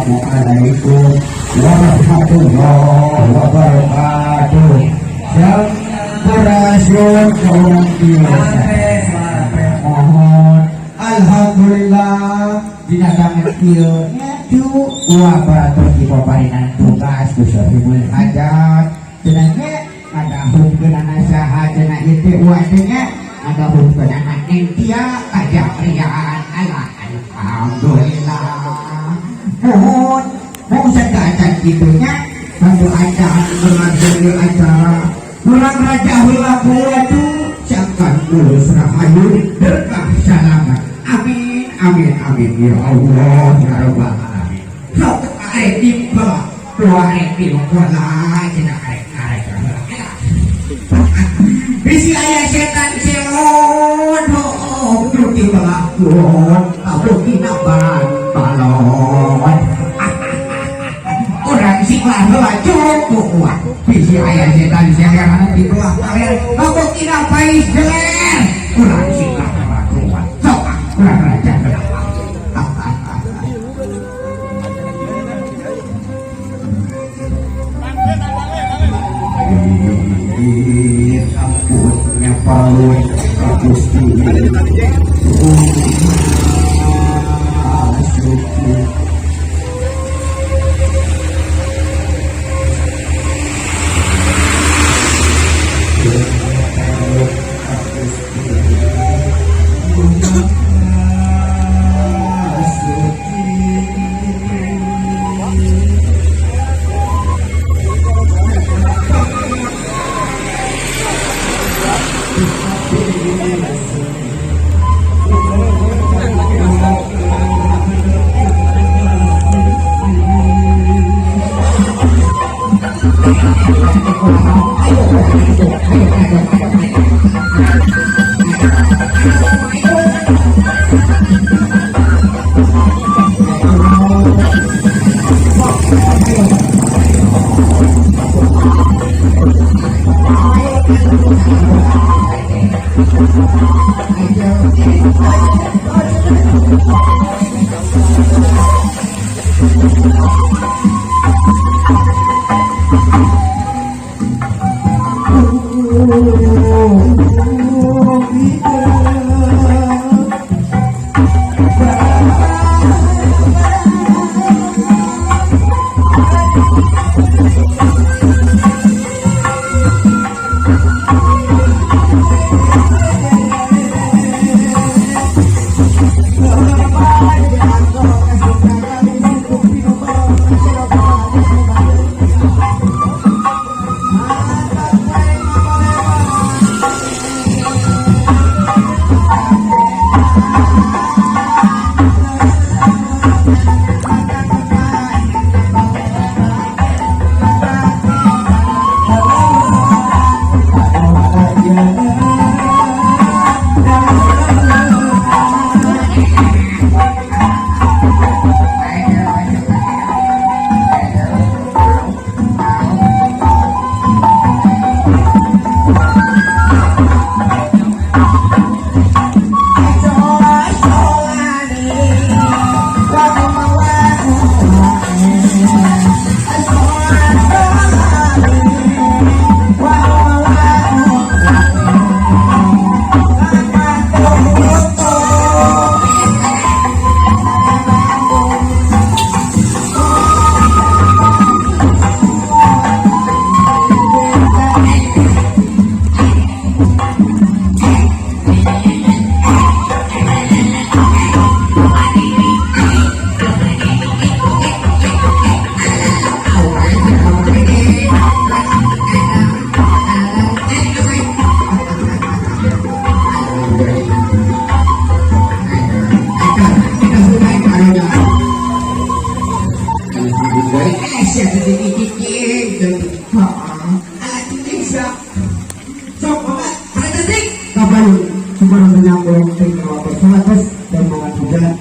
Assalamualaikum warahmatullahi wabarakatuh. Yang berhasil orang biasa mohon alhamdulillah dinadangan kieu nyetu wabatu di paparinan tugas kusahibul hajat cenah ge ngadahun geunana saha cenah ieu teh wadenya ngadahun geunana intia ajak riaan alhamdulillah. Mohon mau sedangkan gitunya bantu acara berlangsung acara pulang raja hula itu siapkan lulus rahayu berkah selamat amin amin amin ya Allah ya Rabbal alamin. Sok arek di bawah dua arek di bawah tidak arek bisi ayah setan semon duduk di bawah pohon tahu kinaban balon orang siklah bawa cukup kuat bisi ayah setan siaran di bawah kalian aku tidak baik jeler orang siklah bawa kuat sok orang raja ampunnya paut Gusti Indonesia titik alat Indonesia coba ada titik kapan cuma menyambung teknologi seratus dan mengajukan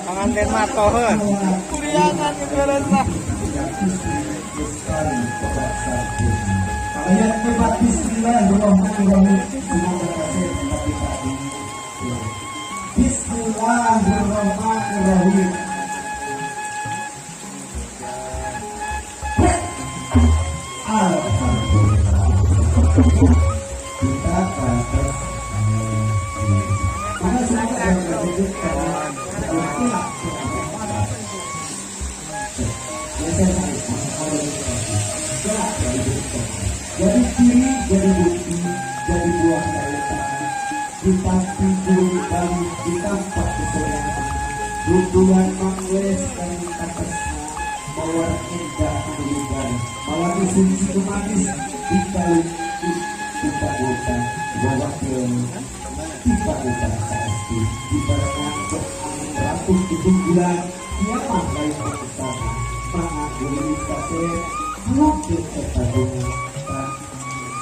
pengantin matoh kuriangan beresna ayat kebat bismillahirrahmanirrahim bismillahirrahmanirrahim jadi ciri, jadi bukti, jadi buah dari tanah. Ditangki dulu bali, ditampak kesorangan. Duduan mangles dan atasnya, mawar indah menyebar. Mawar isun situ manis, dikali kita hutan, bawa ke kita hutan pasti. Di barangan angin rapuh di bulan, siapa lain bersama. Mengagumi kasih, mungkin ketadungan.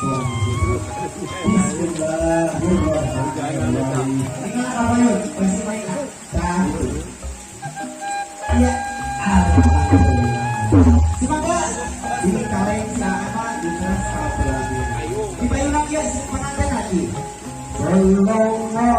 Bismillahirrahmanirrahim. Ingat apa yuk? Masih main satu. Ya, alhamdulillah. Semangat. Ini kalian sama di kelas berani. Dibayunak ya pengantin lagi. Sallallahu